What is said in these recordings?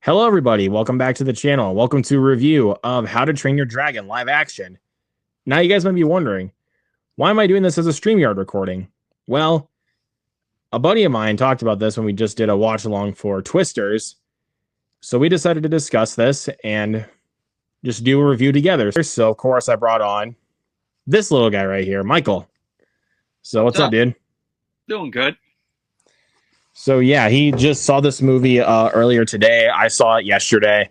Hello, everybody. Welcome back to the channel. Welcome to a review of How to Train Your Dragon live action. Now, you guys might be wondering, why am I doing this as a StreamYard recording? Well, a buddy of mine talked about this when we just did a watch along for Twisters. So we decided to discuss this and just do a review together. So, of course, I brought on this little guy right here, Michael. So, what's up, dude? Doing good. So, yeah, he just saw this movie earlier today. I saw it yesterday.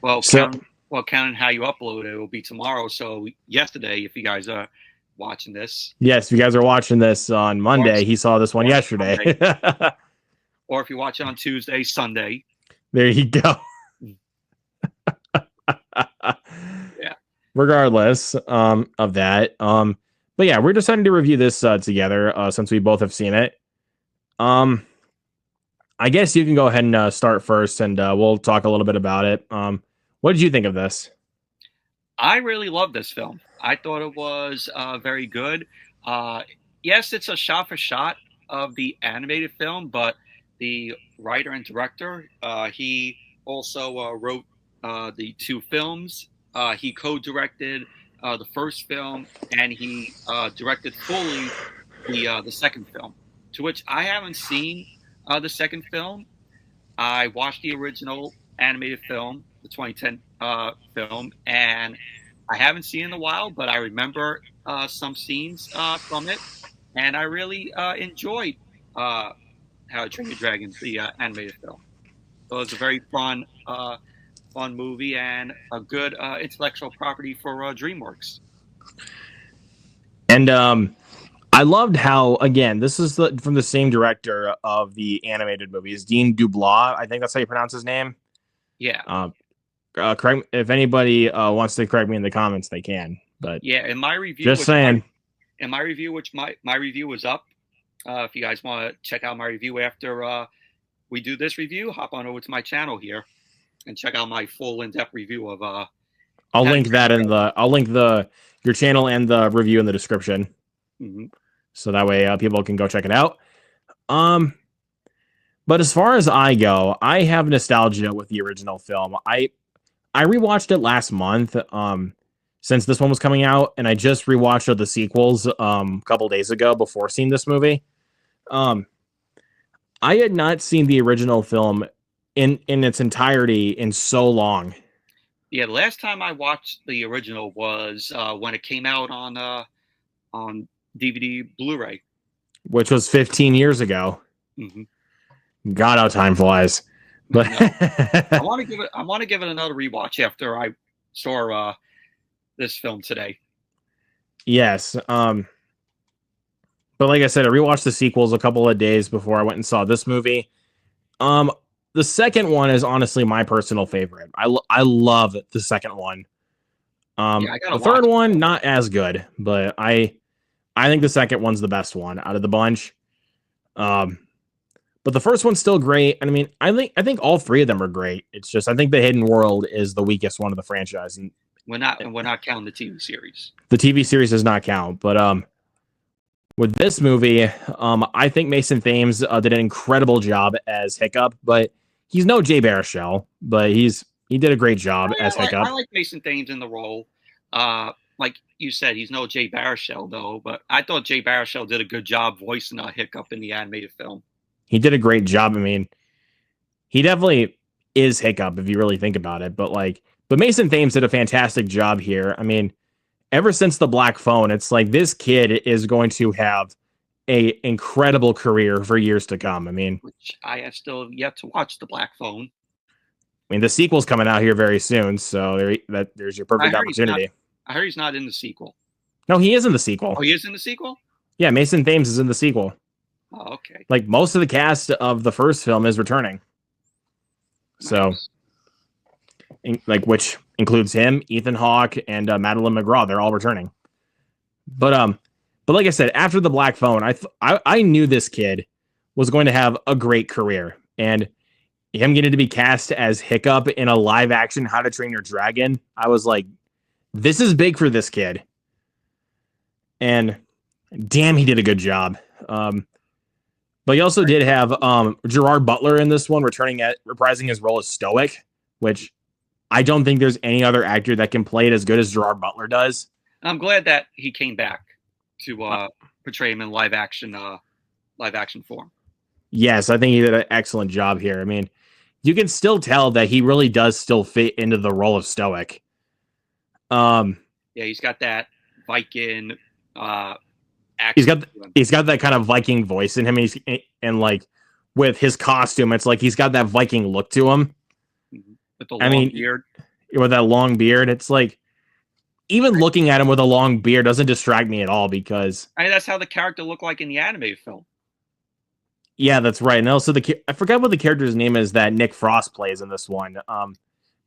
Well, counting how you upload it, will be tomorrow. So yesterday, if you guys are watching this. Yes, if you guys are watching this on Monday, he saw this one yesterday. Or if you watch it on Tuesday, Sunday. There you go. Yeah. Regardless of that. But yeah, we're deciding to review this together since we both have seen it. I guess you can go ahead and start first, and we'll talk a little bit about it. What did you think of this? I really love this film. I thought it was very good. Yes, it's a shot for shot of the animated film, but the writer and director, he also wrote the two films. He co-directed the first film, and he directed fully the second film, to which I haven't seen the second film. I watched the original animated film, the 2010 film, and I haven't seen it in a while, but I remember some scenes from it, and I really enjoyed How to Train Your Dragon, the animated film. So it's a very fun movie and a good intellectual property for DreamWorks. And I loved how, again, this is from the same director of the animated movies, Dean DeBlois. I think that's how you pronounce his name. Yeah. Correct if anybody wants to correct me in the comments, they can. But yeah, in my review, just saying. In my review, which my review was up. If you guys want to check out my review after we do this review, hop on over to my channel here and check out my full in-depth review of. I'll link that in the. I'll link your channel and the review in the description. Mm-hmm. So that way people can go check it out. But as far as I go, I have nostalgia with the original film. I rewatched it last month since this one was coming out, and I just rewatched the sequels a couple days ago before seeing this movie. I had not seen the original film in its entirety in so long. Yeah, the last time I watched the original was when it came out on DVD Blu-ray, which was 15 years ago. Mm-hmm. God, how time flies! But I want to give it another rewatch after I saw this film today. Yes, but like I said, I rewatched the sequels a couple of days before I went and saw this movie. The second one is honestly my personal favorite. I love the second one. The third one not as good, but I think the second one's the best one out of the bunch. But the first one's still great. And I mean, I think all three of them are great. It's just I think the Hidden World is the weakest one of the franchise. And we're not counting the TV series. The TV series does not count. But with this movie, I think Mason Thames did an incredible job as Hiccup. But he's no Jay Baruchel, but he did a great job as Hiccup. I like Mason Thames in the role. Like you said, he's no Jay Baruchel, though, but I thought Jay Baruchel did a good job voicing a Hiccup in the animated film. He did a great job. I mean, he definitely is Hiccup if you really think about it. But Mason Thames did a fantastic job here. I mean, ever since the Black Phone, it's like this kid is going to have a incredible career for years to come. I mean, which I have still yet to watch the Black Phone. I mean, the sequel's coming out here very soon, so there's your perfect opportunity. I heard he's not in the sequel. No, he is in the sequel. Oh, he is in the sequel? Yeah, Mason Thames is in the sequel. Oh, okay. Like, most of the cast of the first film is returning. Nice. So, which includes him, Ethan Hawke, and Madeline McGraw. They're all returning. But like I said, after the Black Phone, I knew this kid was going to have a great career. And him getting to be cast as Hiccup in a live action How to Train Your Dragon, I was like, this is big for this kid. And damn, he did a good job. But he also did have Gerard Butler in this one, reprising his role as Stoic. which I don't think there's any other actor that can play it as good as Gerard Butler does. I'm glad that he came back to portray him in live action form. Yes, I think he did an excellent job here. I mean, you can still tell that he really does still fit into the role of Stoic. Yeah, he's got that Viking he's got that kind of Viking voice in him, and like with his costume, it's like he's got that Viking look to him. With the long beard. With that long beard, it's like even looking at him with a long beard doesn't distract me at all because that's how the character looked like in the animated film. Yeah, that's right. And also I forgot what the character's name is that Nick Frost plays in this one.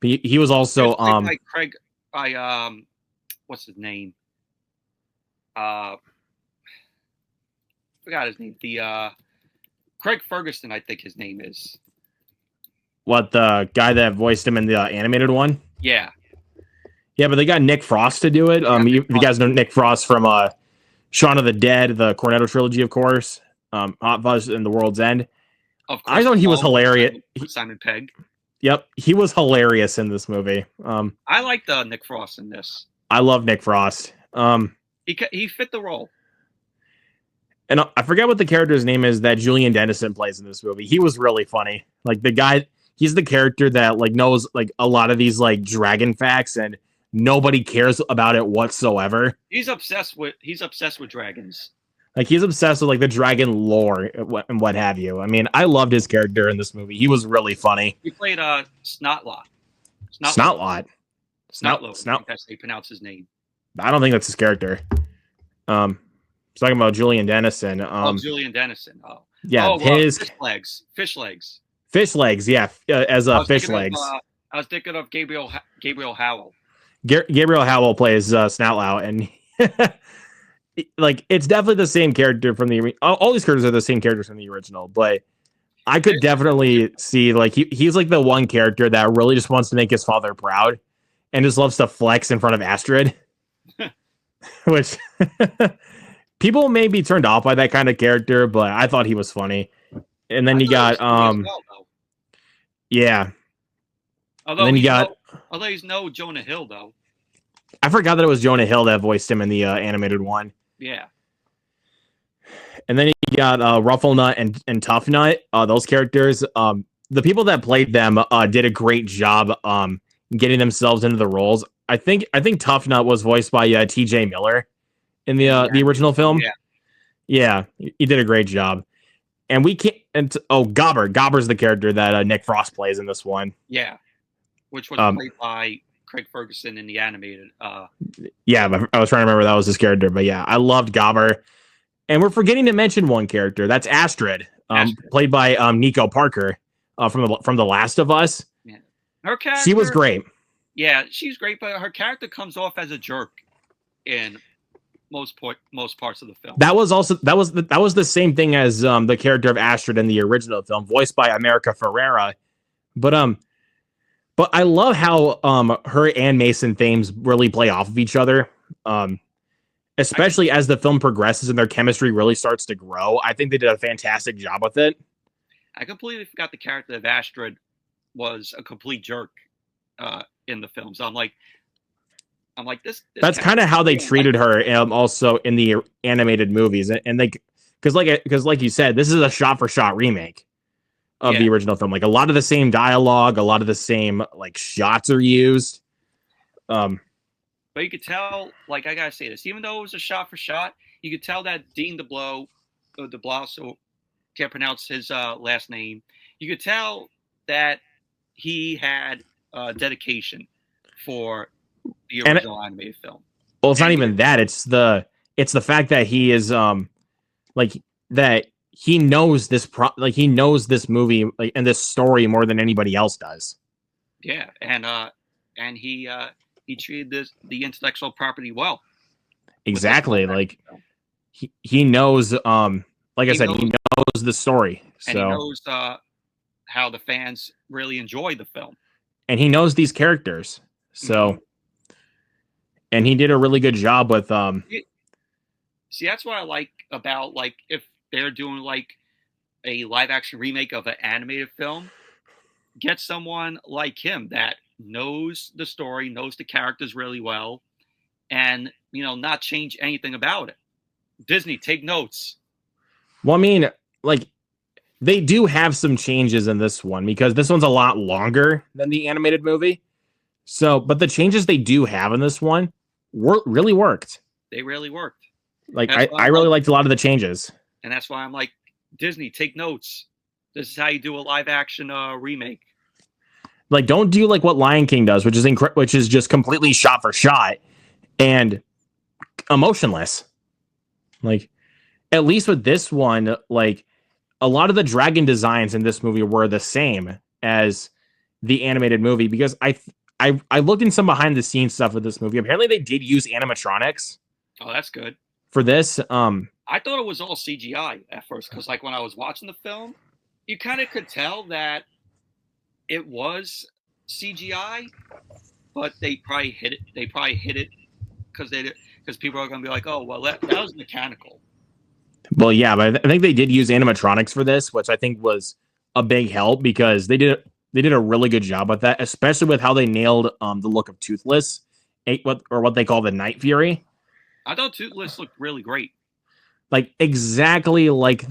He was also by Craig. What's his name? Forgot his name. The Craig Ferguson, I think his name is. What, the guy that voiced him in the animated one? Yeah. Yeah, but they got Nick Frost to do it. You guys know Nick Frost from Shaun of the Dead, the Cornetto trilogy, of course. Hot Fuzz and The World's End. Of course, I thought he was hilarious. Simon Pegg. Yep, he was hilarious in this movie. I liked Nick Frost in this. I love Nick Frost. He fit the role. And I forget what the character's name is that Julian Dennison plays in this movie. He was really funny. Like the guy, he's the character that like knows like a lot of these like dragon facts, and nobody cares about it whatsoever. He's obsessed with dragons. Like he's obsessed with like the dragon lore and what have you. I mean, I loved his character in this movie. He was really funny. He played Snotlot. Snotlot. Snout. That's how you pronounce his name. I don't think that's his character. Talking about Julian Dennison. Julian Dennison. Oh, yeah, fish legs. Fish legs. Yeah, as fish legs. I was thinking of Gabriel Howell. Gabriel Howell plays Snotlout, and like it's definitely the same character from the. All these characters are the same characters from the original, but I could definitely see like he's like the one character that really just wants to make his father proud, and just loves to flex in front of Astrid, which. People may be turned off by that kind of character, but I thought he was funny. And then you got yeah. Although he's no Jonah Hill though. I forgot that it was Jonah Hill that voiced him in the animated one. Yeah. And then you got Rufflenut and Tough Nut. Those characters, the people that played them did a great job getting themselves into the roles. I think Tough Nut was voiced by T.J. Miller. In the original film, yeah, he did a great job. And we can't. And Gobber's the character that Nick Frost plays in this one. Yeah, which was played by Craig Ferguson in the animated. Yeah, but I was trying to remember that was his character, but yeah, I loved Gobber. And we're forgetting to mention one character. That's Astrid, played by Nico Parker from The Last of Us. Yeah. Her character, she was great. Yeah, she's great, but her character comes off as a jerk in most parts of the film. That was the same thing as the character of Astrid in the original film, voiced by America Ferrera. But I love how her and Mason Thames really play off of each other. Especially as the film progresses and their chemistry really starts to grow. I think they did a fantastic job with it. I completely forgot the character of Astrid was a complete jerk in the film. So I'm like this. That's kind of how they treated her. Also in the animated movies, and they because like you said, this is a shot for shot remake of the original film. Like a lot of the same dialogue, a lot of the same like shots are used. But you could tell, like I gotta say this, even though it was a shot for shot, you could tell that Dean DeBlois, so can't pronounce his last name. You could tell that he had dedication for the original animated film. Well, it's not even that. It's the fact that he is like that he knows this he knows this movie and this story more than anybody else does. Yeah, and he treated the intellectual property well. Exactly. Like he knows like I said, he knows the story. And he knows how the fans really enjoy the film. And he knows these characters. So and he did a really good job with See, that's what I like about if they're doing a live action remake of an animated film. get someone like him that knows the story, knows the characters really well, and not change anything about it. Disney, take notes. Well, I mean, like, they do have some changes in this one because this one's a lot longer than the animated movie. So, but the changes they do have in this one really worked. They really worked. Like, I really liked a lot of the changes. And that's why I'm like, Disney, take notes. This is how you do a live action remake. Like, don't do like what Lion King does, which is just completely shot for shot and emotionless. Like, at least with this one, like, a lot of the dragon designs in this movie were the same as the animated movie, because I looked in some behind the scenes stuff with this movie. Apparently they did use animatronics. Oh, that's good. For this. I thought it was all CGI at first, because like when I was watching the film, you kind of could tell that it was CGI, but they probably hit it because people are going to be like, oh, well, that was mechanical. Well, yeah, but I think they did use animatronics for this, which I think was a big help, because they did a really good job with that, especially with how they nailed the look of Toothless, what they call the Night Fury. I thought Toothless looked really great. Like, exactly like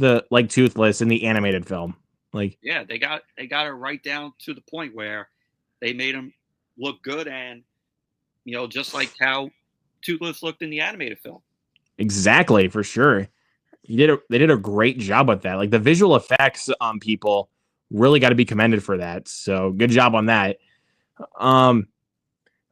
Toothless in the animated film. Like, yeah, they got it right down to the point where they made him look good, and just like how Toothless looked in the animated film. Exactly, for sure. They did a great job with that. Like, the visual effects people really got to be commended for that. So good job on that.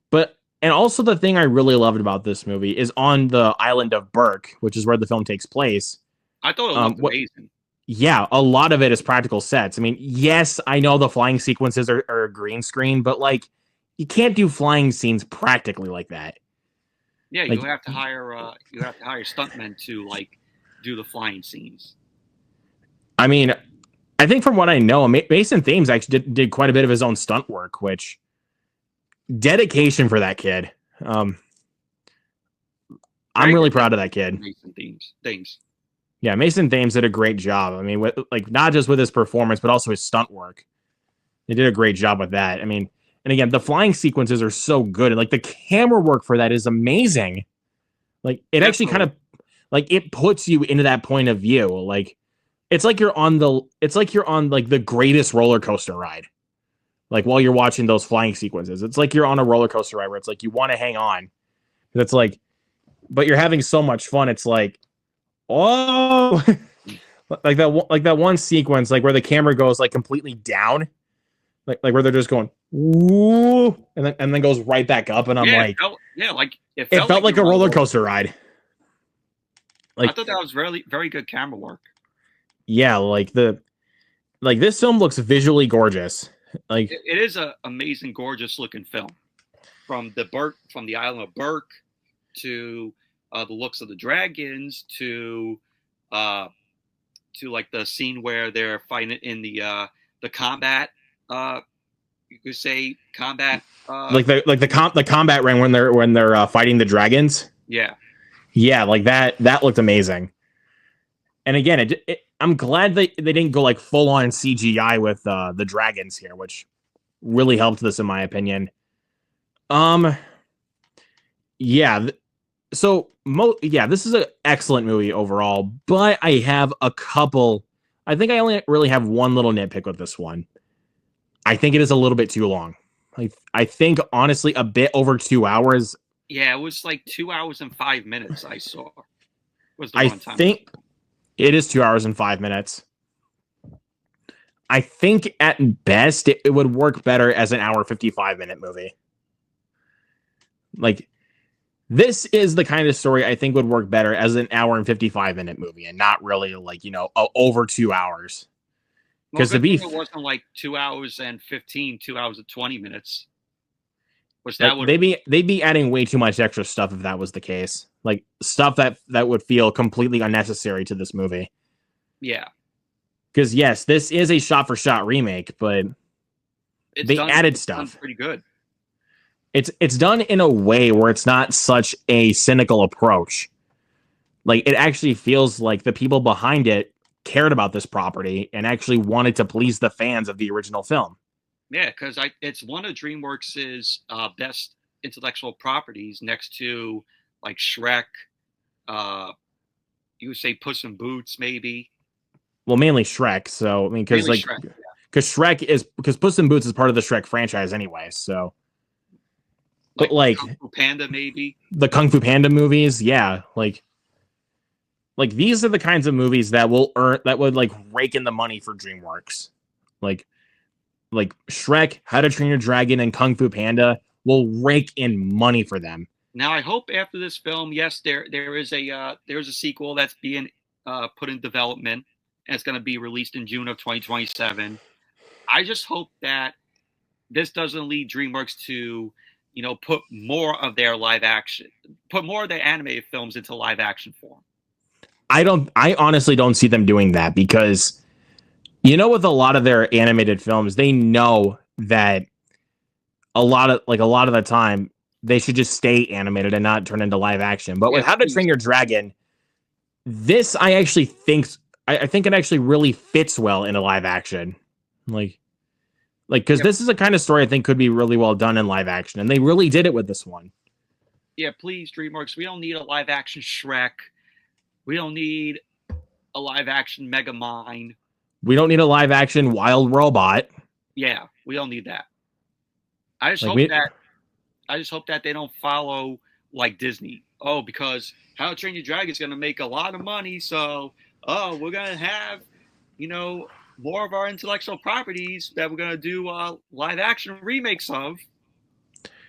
But and also the thing I really loved about this movie is on the island of Burke, which is where the film takes place. I thought it looked amazing. Yeah, a lot of it is practical sets. I mean, yes, I know the flying sequences are green screen, but like, you can't do flying scenes practically like that. Yeah, like, you have to hire stuntmen to like do the flying scenes. I mean, I think from what I know, Mason Thames actually did quite a bit of his own stunt work, which dedication for that kid. I'm really proud of that kid. Mason Thames. Yeah, Mason Thames did a great job. I mean, not just with his performance, but also his stunt work. They did a great job with that. I mean, and again, the flying sequences are so good. And like, the camera work for that is amazing. Like, it actually kind of, like, it puts you into that point of view. Like, it's like you're on like the greatest roller coaster ride. Like, while you're watching those flying sequences, it's like you're on a roller coaster ride where it's like you want to hang on. It's like, but you're having so much fun. It's like, oh, like that one sequence, like where the camera goes like completely down, like where they're just going, ooh, and then goes right back up, and I'm like, it felt like a roller coaster ride. Like, I thought that was really very good camera work. Yeah, like this film looks visually gorgeous. Like, it is an amazing, gorgeous looking film. From the island of Burke to the looks of the dragons to like the scene where they're fighting in the combat. You could say combat. The combat ring when they're fighting the dragons. Yeah, like that looked amazing. And again, I'm glad they didn't go like full on CGI with the dragons here, which really helped this in my opinion. Yeah. So this is an excellent movie overall, but I have a couple. I think I only really have one little nitpick with this one. I think it is a little bit too long. I think honestly a bit over 2 hours. Yeah, it was like 2 hours and 5 minutes. I saw. I think it is 2 hours and 5 minutes. I think at best it would work better as an hour 55-minute movie. Like, this is the kind of story I think would work better as an hour and 55-minute movie, and not really like, over 2 hours. Because it wasn't like 2 hours and 15, 2 hours and 20 minutes. Which that would they'd be adding way too much extra stuff if that was the case. Like, stuff that would feel completely unnecessary to this movie. Yeah. Because yes, this is a shot-for-shot remake, but they added stuff. Pretty good. It's done in a way where it's not such a cynical approach. Like, it actually feels like the people behind it cared about this property and actually wanted to please the fans of the original film. Yeah, because it's one of DreamWorks' best intellectual properties, next to like Shrek. Uh, you would say Puss in Boots, maybe. Well, mainly Shrek. So I mean, Mainly Shrek. because Puss in Boots is part of the Shrek franchise anyway. So, but like Kung Fu Panda, maybe the Kung Fu Panda movies, yeah, like these are the kinds of movies that would like rake in the money for DreamWorks. Like Shrek, How to Train Your Dragon, and Kung Fu Panda will rake in money for them. Now, I hope after this film, yes, there is a sequel that's being put in development, and it's going to be released in June of 2027. I just hope that this doesn't lead DreamWorks to, put more of their animated films into live action form. I honestly don't see them doing that because, with a lot of their animated films, they know that a lot of the time they should just stay animated and not turn into live action. But with How to Train Your Dragon, this I think it actually really fits well in a live action. Because this is a kind of story I think could be really well done in live action, and they really did it with this one. Yeah, please, DreamWorks, we don't need a live action Shrek. We don't need a live action Megamind. We don't need a live action Wild Robot. Yeah, we don't need that. I just hope that they don't follow like Disney. Oh, because How to Train Your Dragon is going to make a lot of money, so we're going to have, more of our intellectual properties that we're going to do live action remakes of.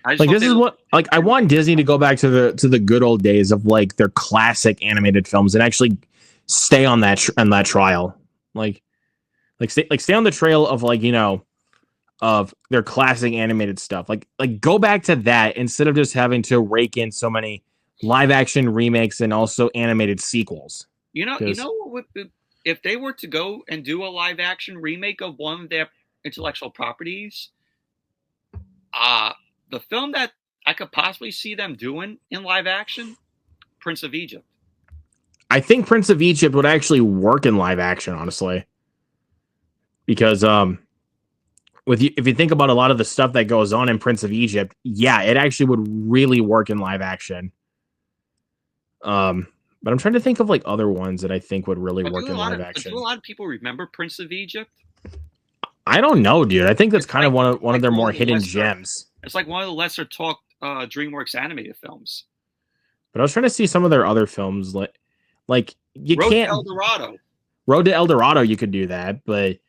I want Disney to go back to the good old days of like their classic animated films and actually stay on that trial. Stay on the trail of of their classic animated stuff. Like go back to that instead of just having to rake in so many live action remakes and also animated sequels. If they were to go and do a live action remake of one of their intellectual properties, the film that I could possibly see them doing in live action, Prince of Egypt. I think Prince of Egypt would actually work in live action, honestly. Because if you think about a lot of the stuff that goes on in Prince of Egypt, yeah, it actually would really work in live action. But I'm trying to think of like other ones that I think would really work in live action. Do a lot of people remember Prince of Egypt? I don't know, dude. I think that's kind of one of their more hidden gems. It's like one of the lesser talked DreamWorks animated films. But I was trying to see some of their other films, like you Road can't to El Dorado. Road to El Dorado, you could do that, but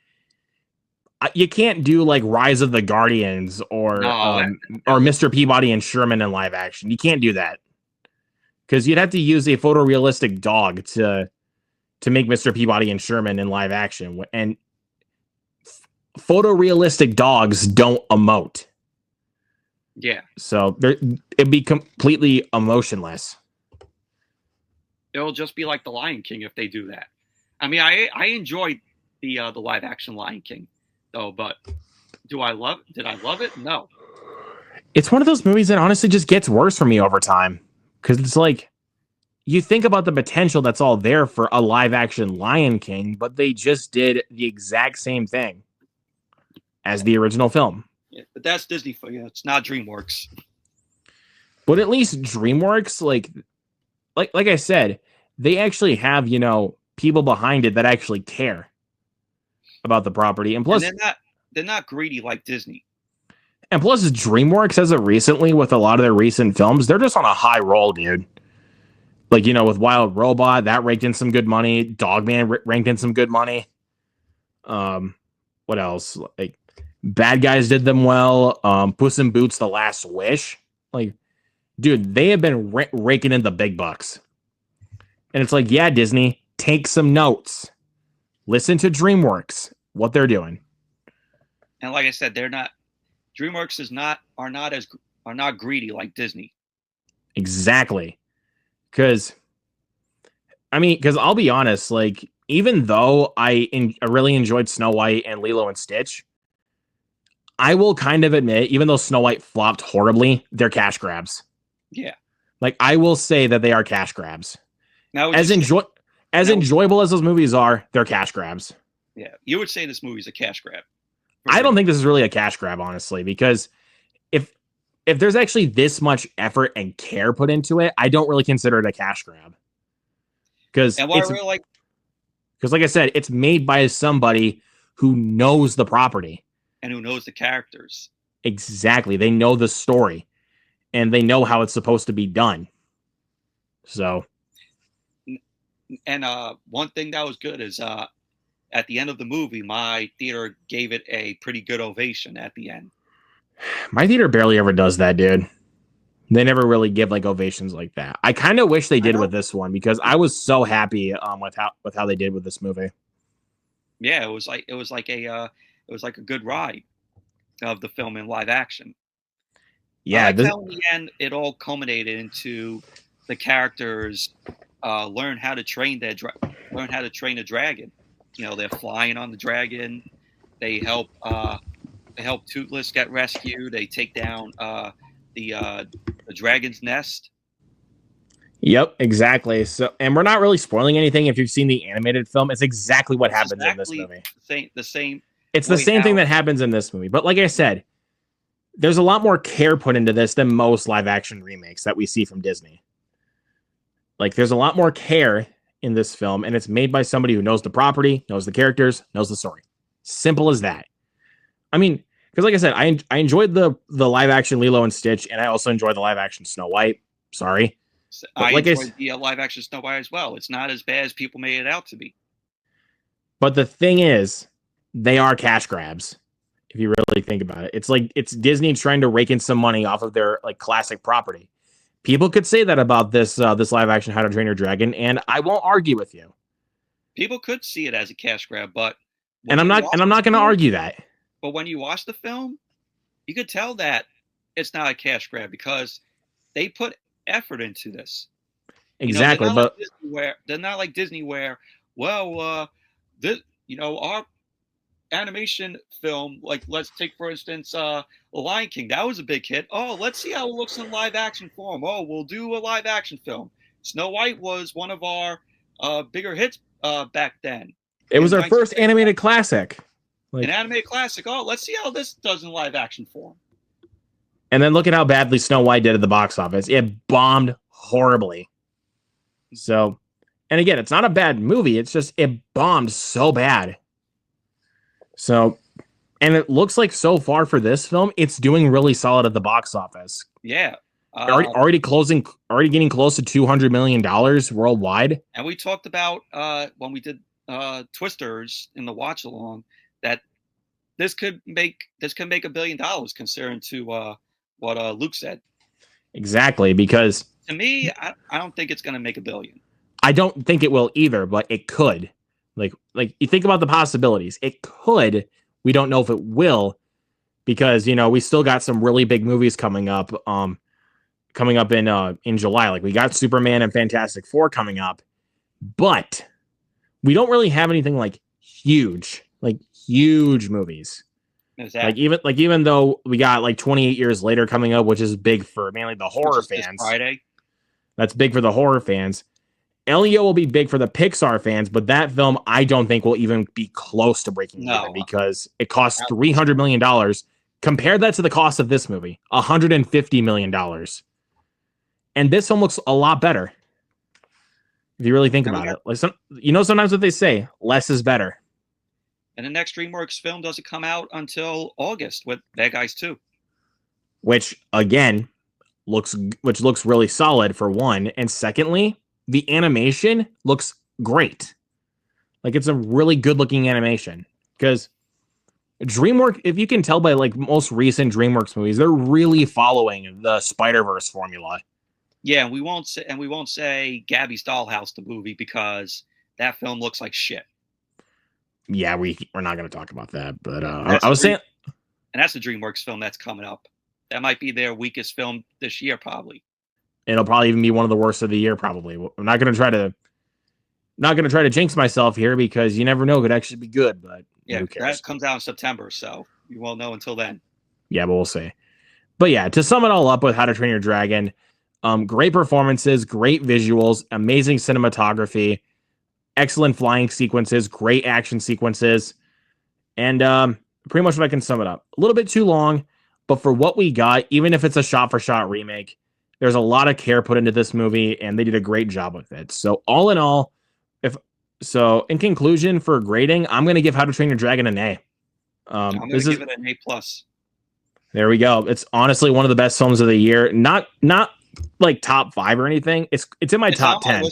you can't do like Rise of the Guardians or Mr. Peabody and Sherman in live action. You can't do that because you'd have to use a photorealistic dog to make Mr. Peabody and Sherman in live action, and photorealistic dogs don't emote. Yeah, so it'd be completely emotionless. It'll just be like the Lion King if they do that. I mean, I enjoyed the live action Lion King though, but did I love it? No. It's one of those movies that honestly just gets worse for me over time because it's like you think about the potential that's all there for a live action Lion King, but they just did the exact same thing as the original film. Yeah, but that's Disney for you. It's not DreamWorks. But at least DreamWorks, like I said, they actually have, people behind it that actually care about the property. And plus, they're not greedy like Disney. And plus, DreamWorks, as of recently, with a lot of their recent films, they're just on a high roll, dude. With Wild Robot, that raked in some good money. Dogman ranked in some good money. What else? Bad Guys did them well. Puss in Boots: The Last Wish. Dude, they have been raking in the big bucks. And it's like, yeah, Disney, take some notes. Listen to DreamWorks, what they're doing. And like I said, they're not. DreamWorks are not greedy like Disney. Exactly. Because I'll be honest, even though I really enjoyed Snow White and Lilo and Stitch, I will kind of admit, even though Snow White flopped horribly, they're cash grabs. Yeah. I will say that they are cash grabs. Now, enjoyable as those movies are, they're cash grabs. Yeah. You would say this movie's a cash grab. I don't think this is really a cash grab, honestly, because if there's actually this much effort and care put into it, I don't really consider it a cash grab. Because like I said, it's made by somebody who knows the property and who knows the characters. Exactly. They know the story and they know how it's supposed to be done. So, and one thing that was good is at the end of the movie, my theater gave it a pretty good ovation at the end. My theater barely ever does that, dude. They never really give like ovations like that. I kind of wish they did with this one because I was so happy with how they did with this movie. Yeah, it was like a good ride of the film in live action. Yeah, in the end, it all culminated into the characters learn how to train a dragon. You know, they're flying on the dragon. They help Toothless get rescued. They take down the dragon's nest. Yep, exactly. So, and we're not really spoiling anything. If you've seen the animated film, it's exactly what happens in this movie. The same. It's the same thing that happens in this movie. But like I said, there's a lot more care put into this than most live action remakes that we see from Disney. Like, there's a lot more care in this film, and it's made by somebody who knows the property, knows the characters, knows the story. Simple as that. I mean, because like I said, I enjoyed the live action Lilo and Stitch, and I also enjoyed the live action Snow White. Sorry. I enjoyed the live action Snow White as well. It's not as bad as people made it out to be. But the thing is, they are cash grabs. If you really think about it, it's Disney trying to rake in some money off of their like classic property. People could say that about this live action How to Train Your Dragon, and I won't argue with you. People could see it as a cash grab, but I'm not going to argue that. But when you watch the film, you could tell that it's not a cash grab because they put effort into this. Exactly, but they're not like Disney where, our animation film, like let's take for instance The Lion King, that was a big hit. Oh, let's see how it looks in live action form. Oh, we'll do a live action film. Snow White was one of our bigger hits back then. It was our first animated classic. An animated classic. Oh, let's see how this does in live action form. And then look at how badly Snow White did at the box office. It bombed horribly. So, and again, it's not a bad movie. It's just it bombed so bad. So, and it looks like so far for this film, it's doing really solid at the box office. Yeah. Already getting close to $200 million worldwide. And we talked about when we did Twisters in the watch along that this could make $1 billion considering to what Luke said. Exactly, because to me, I don't think it's going to make $1 billion. I don't think it will either, but it could. Like you think about the possibilities. It could. We don't know if it will, because we still got some really big movies coming up. In July. Like we got Superman and Fantastic Four coming up, but we don't really have anything like huge movies. Exactly. Even though we got like 28 Years Later coming up, which is big for mainly the horror fans. Friday. That's big for the horror fans. Elio will be big for the Pixar fans, but that film I don't think will even be close to breaking even because it costs $300 million. Compare that to the cost of this movie, $150 million. And this film looks a lot better. If you really think about it. Like sometimes what they say, less is better. And the next DreamWorks film doesn't come out until August with Bad Guys 2. Which again looks really solid for one. And secondly, the animation looks great. Like it's a really good looking animation. Because DreamWorks, if you can tell by like most recent DreamWorks movies, they're really following the Spider-Verse formula. Yeah, we won't say Gabby's Dollhouse the movie because that film looks like shit. Yeah, we're not going to talk about that, but I was saying, and that's the DreamWorks film that's coming up. That might be their weakest film this year, probably. It'll probably even be one of the worst of the year, probably. I'm not going to try to jinx myself here because you never know; it could actually be good. But yeah, who cares? That comes out in September, so you won't know until then. Yeah, but we'll see. But yeah, to sum it all up with How to Train Your Dragon. Great performances, great visuals, amazing cinematography, excellent flying sequences, great action sequences. And pretty much what I can sum it up. A little bit too long, but for what we got, even if it's a shot-for-shot remake, there's a lot of care put into this movie, and they did a great job with it. So all in all, in conclusion, for grading, I'm going to give How to Train Your Dragon an A. I'm going to give it an A+. There we go. It's honestly one of the best films of the year. Not like top 5 or anything. It's in my top 10.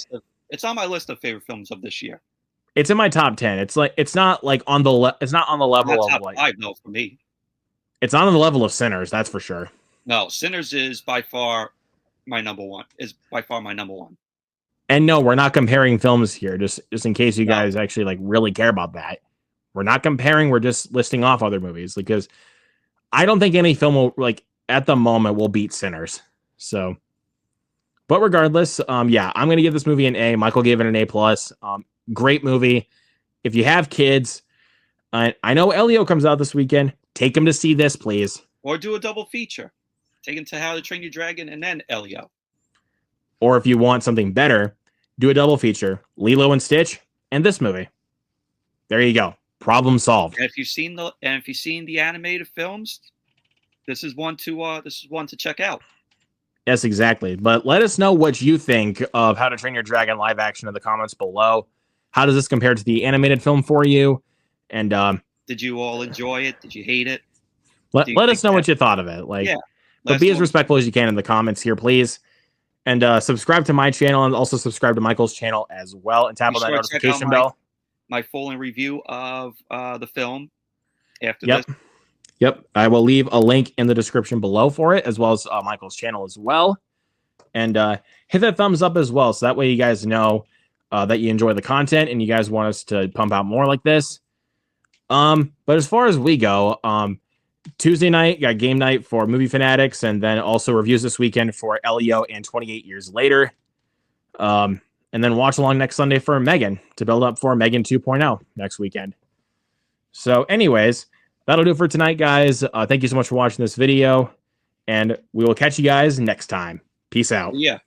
It's on my list of favorite films of this year. It's in my top 10. It's not like on the it's not on the level of top like 5 though for me. It's on the level of Sinners, that's for sure. No, Sinners is by far my number one. And no, we're not comparing films here, just in case you guys actually like really care about that. We're not comparing, we're just listing off other movies because I don't think any film will like at the moment will beat Sinners. So but regardless, I'm going to give this movie an A. Michael gave it an A+. Great movie. If you have kids, I know Elio comes out this weekend. Take them to see this, please. Or do a double feature. Take them to How to Train Your Dragon and then Elio. Or if you want something better, do a double feature. Lilo and Stitch and this movie. There you go. Problem solved. And if you've seen the animated films, this is one to check out. Yes, exactly. But let us know what you think of How to Train Your Dragon live action in the comments below. How does this compare to the animated film for you? And did you all enjoy it? Did you hate it? Let us know what you thought of it. But be as respectful as you can in the comments here, please. And subscribe to my channel and also subscribe to Michael's channel as well. And tap on that notification bell. My full review of the film after this. Yep. I will leave a link in the description below for it, as well as Michael's channel as well. And hit that thumbs up as well. So that way you guys know that you enjoy the content and you guys want us to pump out more like this. But as far as we go, Tuesday night, got game night for Movie Fanatics, and then also reviews this weekend for Elio and 28 Years Later. And then watch along next Sunday for Megan to build up for Megan 2.0 next weekend. So anyways, that'll do it for tonight, guys. Thank you so much for watching this video, and we will catch you guys next time. Peace out. Yeah.